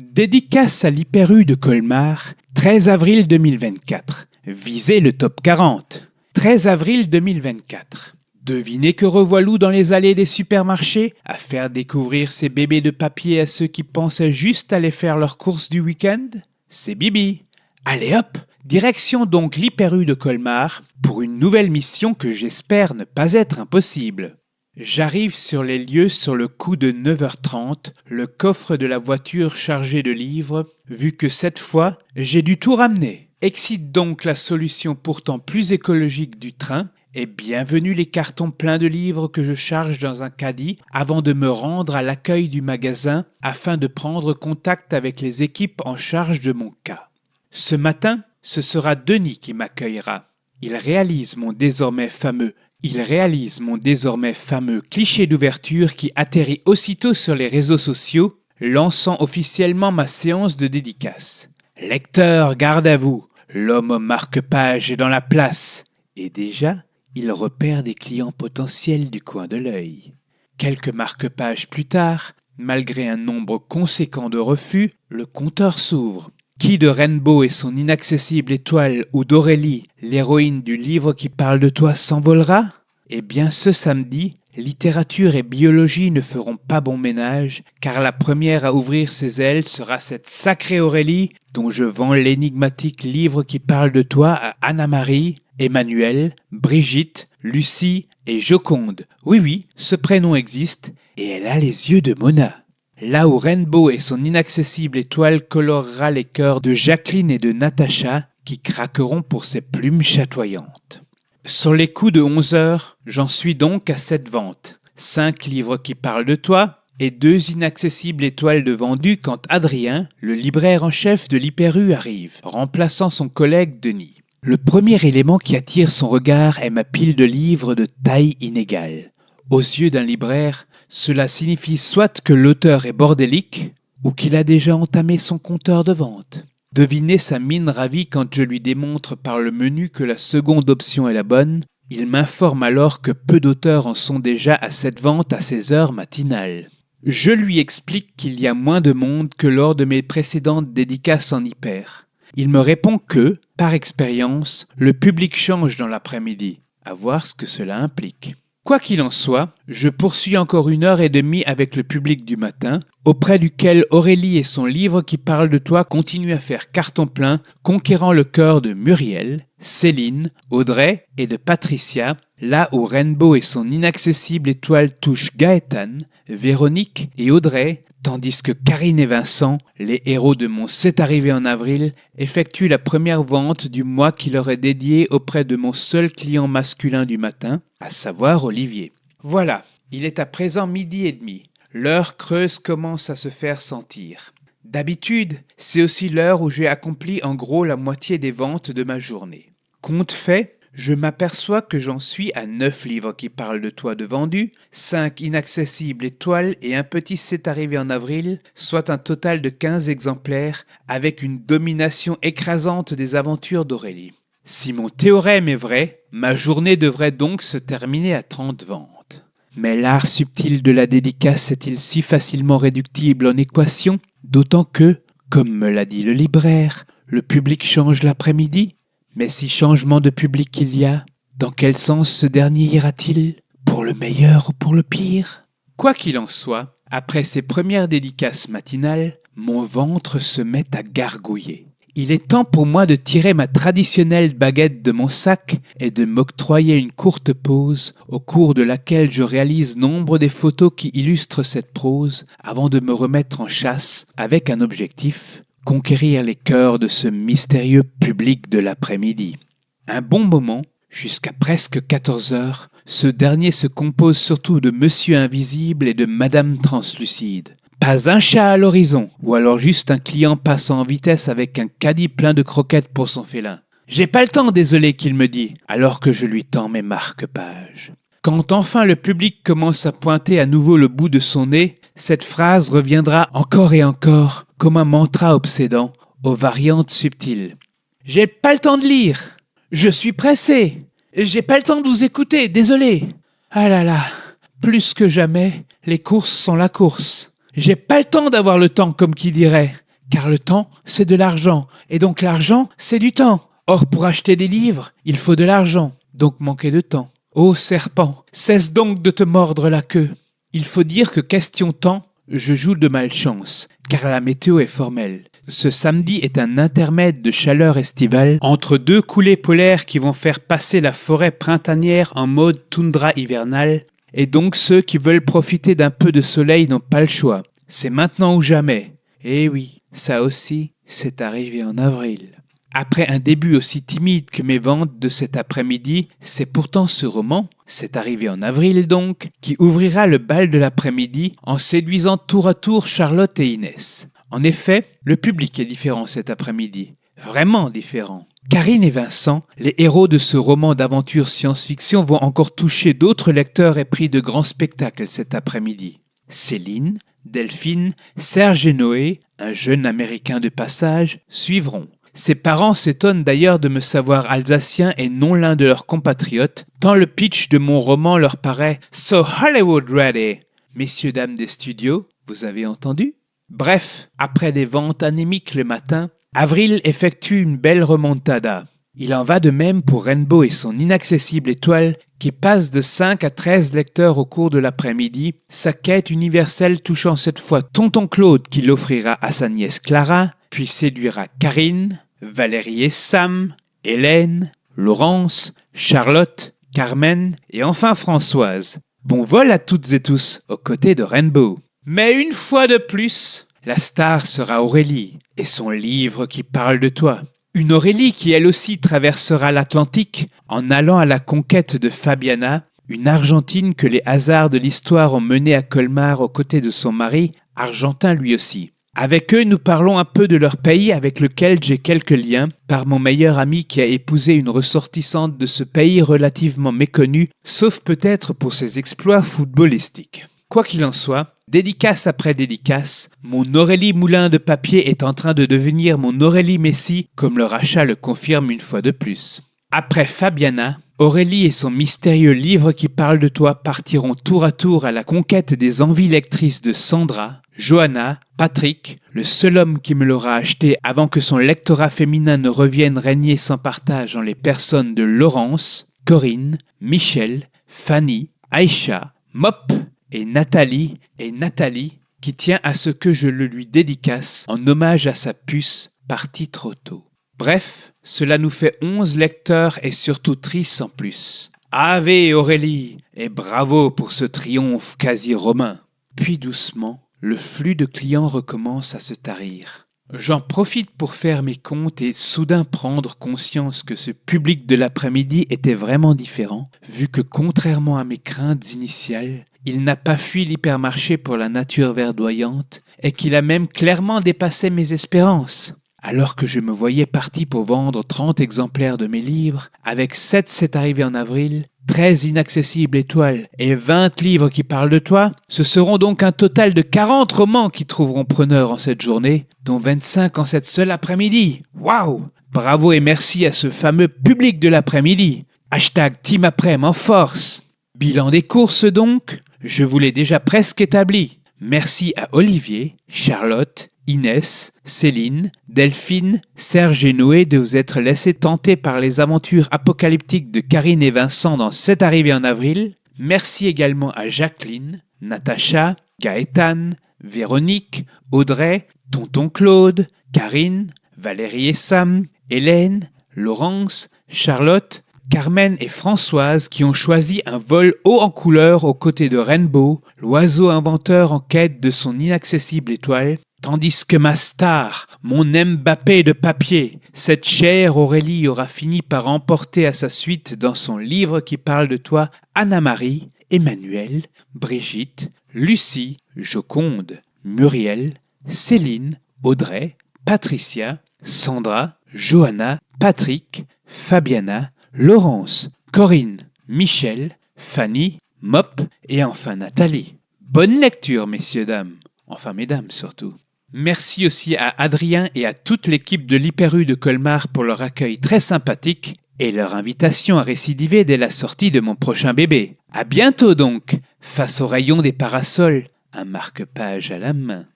Dédicace à l'Hyper U de Colmar, 13 avril 2024. Visez le top 40. 13 avril 2024. Devinez que revoilou dans les allées des supermarchés à faire découvrir ces bébés de papier à ceux qui pensaient juste aller faire leurs courses du week-end? C'est Bibi. Allez hop, direction donc l'Hyper U de Colmar pour une nouvelle mission que j'espère ne pas être impossible. J'arrive sur les lieux sur le coup de 9h30, le coffre de la voiture chargé de livres, vu que cette fois, j'ai dû tout ramener. Excite donc la solution pourtant plus écologique du train, et bienvenue les cartons pleins de livres que je charge dans un caddie avant de me rendre à l'accueil du magasin afin de prendre contact avec les équipes en charge de mon cas. Ce matin, ce sera Denis qui m'accueillera. Il réalise mon désormais fameux cliché d'ouverture qui atterrit aussitôt sur les réseaux sociaux, lançant officiellement ma séance de dédicace. Lecteur, garde à vous, l'homme au marque-page est dans la place. Et déjà, il repère des clients potentiels du coin de l'œil. Quelques marque-pages plus tard, malgré un nombre conséquent de refus, le compteur s'ouvre. Qui de Rainbow et son inaccessible étoile ou d'Aurélie, l'héroïne du livre qui parle de toi, s'envolera? Eh bien ce samedi, littérature et biologie ne feront pas bon ménage, car la première à ouvrir ses ailes sera cette sacrée Aurélie dont je vends l'énigmatique livre qui parle de toi à Anna-Marie, Emmanuelle, Brigitte, Lucie et Joconde. Oui, ce prénom existe et elle a les yeux de Mona. Là où Rainbow et son inaccessible étoile colorera les cœurs de Jacqueline et de Natacha qui craqueront pour ses plumes chatoyantes. Sur les coups de 11h, j'en suis donc à cette vente. 5 livres qui parlent de toi et 2 inaccessibles étoiles de vendu quand Adrien, le libraire en chef de l'Hyper U, arrive, remplaçant son collègue Denis. Le premier élément qui attire son regard est ma pile de livres de taille inégale. Aux yeux d'un libraire, cela signifie soit que l'auteur est bordélique ou qu'il a déjà entamé son compteur de vente. Devinez sa mine ravie quand je lui démontre par le menu que la seconde option est la bonne. Il m'informe alors que peu d'auteurs en sont déjà à cette vente à ces heures matinales. Je lui explique qu'il y a moins de monde que lors de mes précédentes dédicaces en hyper. Il me répond que, par expérience, le public change dans l'après-midi. À voir ce que cela implique. Quoi qu'il en soit, je poursuis encore 1h30 avec le public du matin, auprès duquel Aurélie et son livre qui parle de toi continuent à faire carton plein, conquérant le cœur de Muriel, Céline, Audrey et de Patricia, là où Rainbow et son inaccessible étoile touchent Gaëtan, Véronique et Audrey, tandis que Karine et Vincent, les héros de mon C'est arrivé en avril, effectuent la première vente du mois qui leur est dédié auprès de mon seul client masculin du matin, à savoir Olivier. Voilà, il est à présent 12h30. L'heure creuse commence à se faire sentir. D'habitude, c'est aussi l'heure où j'ai accompli en gros la moitié des ventes de ma journée. Compte fait, je m'aperçois que j'en suis à 9 livres qui parlent de toi de vendus, 5 inaccessibles étoiles et un petit C'est arrivé en avril, soit un total de 15 exemplaires avec une domination écrasante des aventures d'Aurélie. Si mon théorème est vrai, ma journée devrait donc se terminer à 30 ventes. Mais l'art subtil de la dédicace est-il si facilement réductible en équation, d'autant que, comme me l'a dit le libraire, le public change l'après-midi? Mais si changement de public il y a, dans quel sens ce dernier ira-t-il? Pour le meilleur ou pour le pire? Quoi qu'il en soit, après ces premières dédicaces matinales, mon ventre se met à gargouiller. Il est temps pour moi de tirer ma traditionnelle baguette de mon sac et de m'octroyer une courte pause au cours de laquelle je réalise nombre des photos qui illustrent cette prose avant de me remettre en chasse avec un objectif: conquérir les cœurs de ce mystérieux public de l'après-midi. Un bon moment, jusqu'à presque 14h, ce dernier se compose surtout de Monsieur Invisible et de Madame Translucide. Pas un chat à l'horizon, ou alors juste un client passant en vitesse avec un caddie plein de croquettes pour son félin. « J'ai pas le temps, désolé », qu'il me dit, alors que je lui tends mes marque-pages. Quand enfin le public commence à pointer à nouveau le bout de son nez, cette phrase reviendra encore et encore, comme un mantra obsédant, aux variantes subtiles. « J'ai pas le temps de lire. Je suis pressé. J'ai pas le temps de vous écouter, désolé. Ah là là, plus que jamais, les courses sont la course. J'ai pas le temps d'avoir le temps, comme qui dirait. car le temps, c'est de l'argent, et donc l'argent, c'est du temps. Or, pour acheter des livres, il faut de l'argent, donc manquer de temps. Ô serpent, cesse donc de te mordre la queue. Il faut dire que question temps, je joue de malchance, car la météo est formelle. Ce samedi est un intermède de chaleur estivale entre deux coulées polaires qui vont faire passer la forêt printanière en mode toundra hivernale, et donc ceux qui veulent profiter d'un peu de soleil n'ont pas le choix. C'est maintenant ou jamais. Eh oui, ça aussi, c'est arrivé en avril. Après un début aussi timide que mes ventes de cet après-midi, c'est pourtant ce roman, c'est arrivé en avril donc, qui ouvrira le bal de l'après-midi en séduisant tour à tour Charlotte et Inès. En effet, le public est différent cet après-midi, vraiment différent. Karine et Vincent, les héros de ce roman d'aventure science-fiction, vont encore toucher d'autres lecteurs épris de grands spectacles cet après-midi. Céline, Delphine, Serge et Noé, un jeune Américain de passage, suivront. Ses parents s'étonnent d'ailleurs de me savoir alsacien et non l'un de leurs compatriotes, tant le pitch de mon roman leur paraît « so Hollywood ready ». Messieurs, dames des studios, vous avez entendu ? Bref, après des ventes anémiques le matin, Avril effectue une belle remontada. Il en va de même pour Rainbow et son inaccessible étoile qui passe de 5 à 13 lecteurs au cours de l'après-midi, sa quête universelle touchant cette fois Tonton Claude qui l'offrira à sa nièce Clara, puis séduira Karine, Valérie et Sam, Hélène, Laurence, Charlotte, Carmen et enfin Françoise. Bon vol à toutes et tous aux côtés de Rainbow. Mais une fois de plus, la star sera Aurélie et son livre qui parle de toi. Une Aurélie qui elle aussi traversera l'Atlantique en allant à la conquête de Fabiana, une Argentine que les hasards de l'histoire ont menée à Colmar aux côtés de son mari, argentin lui aussi. Avec eux, nous parlons un peu de leur pays avec lequel j'ai quelques liens, par mon meilleur ami qui a épousé une ressortissante de ce pays relativement méconnu, sauf peut-être pour ses exploits footballistiques. Quoi qu'il en soit, dédicace après dédicace, mon Aurélie Moulin de papier est en train de devenir mon Aurélie Messi, comme le rachat le confirme une fois de plus. Après Fabiana, Aurélie et son mystérieux livre qui parle de toi partiront tour à tour à la conquête des envies lectrices de Sandra, Johanna, Patrick, le seul homme qui me l'aura acheté avant que son lectorat féminin ne revienne régner sans partage en les personnes de Laurence, Corinne, Michel, Fanny, Aïcha, Mop et Nathalie qui tient à ce que je le lui dédicace en hommage à sa puce partie trop tôt. Bref, cela nous fait 11 lecteurs et surtout tristes en plus. Ave Aurélie et bravo pour ce triomphe quasi romain. Puis doucement, le flux de clients recommence à se tarir. J'en profite pour faire mes comptes et soudain prendre conscience que ce public de l'après-midi était vraiment différent, vu que contrairement à mes craintes initiales, il n'a pas fui l'hypermarché pour la nature verdoyante et qu'il a même clairement dépassé mes espérances. Alors que je me voyais parti pour vendre 30 exemplaires de mes livres, avec 7 c'est arrivé en avril, 13 inaccessibles étoiles et 20 livres qui parlent de toi, ce seront donc un total de 40 romans qui trouveront preneur en cette journée, dont 25 en cette seule après-midi. Waouh! Bravo et merci à ce fameux public de l'après-midi. Hashtag Team Après en force. Bilan des courses donc, je vous l'ai déjà presque établi. Merci à Olivier, Charlotte, Inès, Céline, Delphine, Serge et Noé de vous être laissés tenter par les aventures apocalyptiques de Karine et Vincent dans C'est arrivé en avril. Merci également à Jacqueline, Natacha, Gaëtane, Véronique, Audrey, Tonton Claude, Karine, Valérie et Sam, Hélène, Laurence, Charlotte, Carmen et Françoise qui ont choisi un vol haut en couleur aux côtés de Rainbow, l'oiseau inventeur en quête de son inaccessible étoile, tandis que ma star, mon Mbappé de papier, cette chère Aurélie aura fini par emporter à sa suite dans son livre qui parle de toi Anna-Marie, Emmanuel, Brigitte, Lucie, Joconde, Muriel, Céline, Audrey, Patricia, Sandra, Johanna, Patrick, Fabiana, Laurence, Corinne, Michel, Fanny, Mop et enfin Nathalie. Bonne lecture, messieurs, dames. Enfin, mesdames surtout. Merci aussi à Adrien et à toute l'équipe de l'Hyper-U de Colmar pour leur accueil très sympathique et leur invitation à récidiver dès la sortie de mon prochain bébé. À bientôt donc, face au rayon des parasols, un marque-page à la main.